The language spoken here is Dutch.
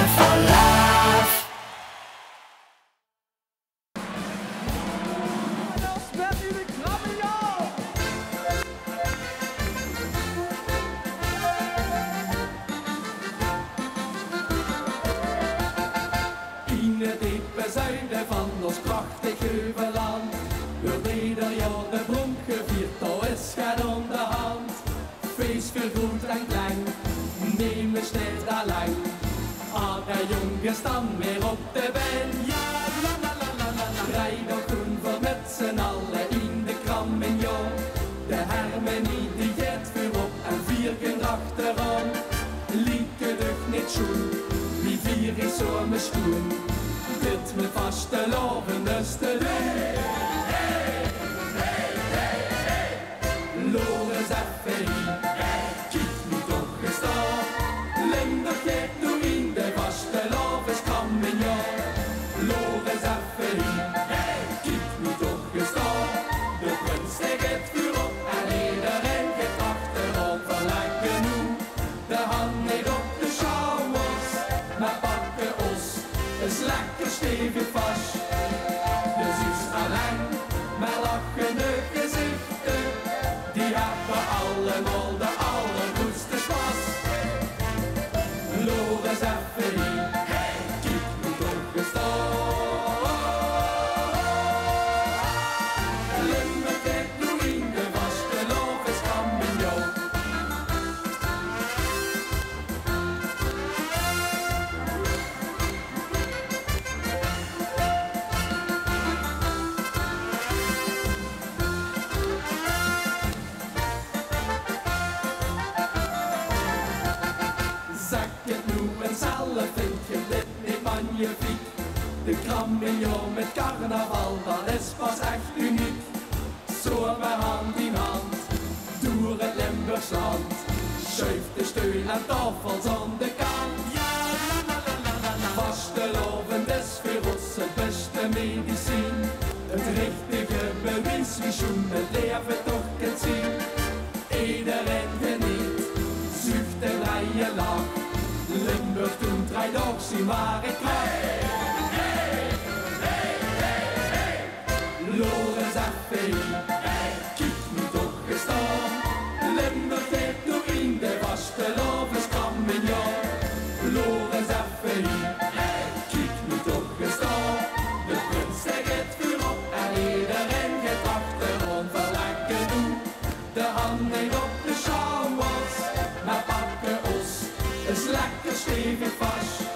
for life. In het diepe zuiden van ons prachtig heuvelland wordt ieder jaar de blom gevierd, daar is het om de hand. Feest voor groot en klein, neem de steeds alleen. Alle jongens dan weer op de been, ja la la la la la la. Vrijdag doen we met z'n allen in de kram en jong. De harmonie die gaat voorop en vieren achterom. Lieke lucht niet schoen, wie vier is zo'n schoen. Dit met vaste loven dus te doen. Loris F.I. Kijk nu toch eens daar. Limburg gaat door in de vaste lovens kampioen. Loris F.I. Kijk nu toch eens daar. De prins gaat voorop en iedereen gaat achterom. Verlijk genoeg. De hand niet op de schouwers, maar pakken os is lekker stevig vast. Dus is alleen maar lachende gezichten, die hebben allemaal de allergoedste spas. Loris F.I. Kijk nu toch eens daar. Limburg gaat door in de vaste lovens kampioen. Zeg het nu en zelf vind je dit niet magnifiek. De kampioen met carnaval, dat is pas echt uniek. Zomaar hand in hand, door het Limburgsland. Schuift de steun aan tafels aan de kant. Ja, la la la la la la. Vastelovend is voor ons het beste medicijn. Het richtige bewijs, wie schoen het leven toch kan zien. Iedereen geniet, zucht en vrije lach. Limburg toen draait ook, zie maar ik krijg. Loris F.I. Kijk nu toch eens daar. Limburg gaat door in de vaste lovens kampioen. Loris F.I. Kijk nu toch eens daar. De prins gaat voorop en iedereen gaat achterom. Verlekken doen, de hand niet op de schouwers, maar pakken os is lekker stevig vast.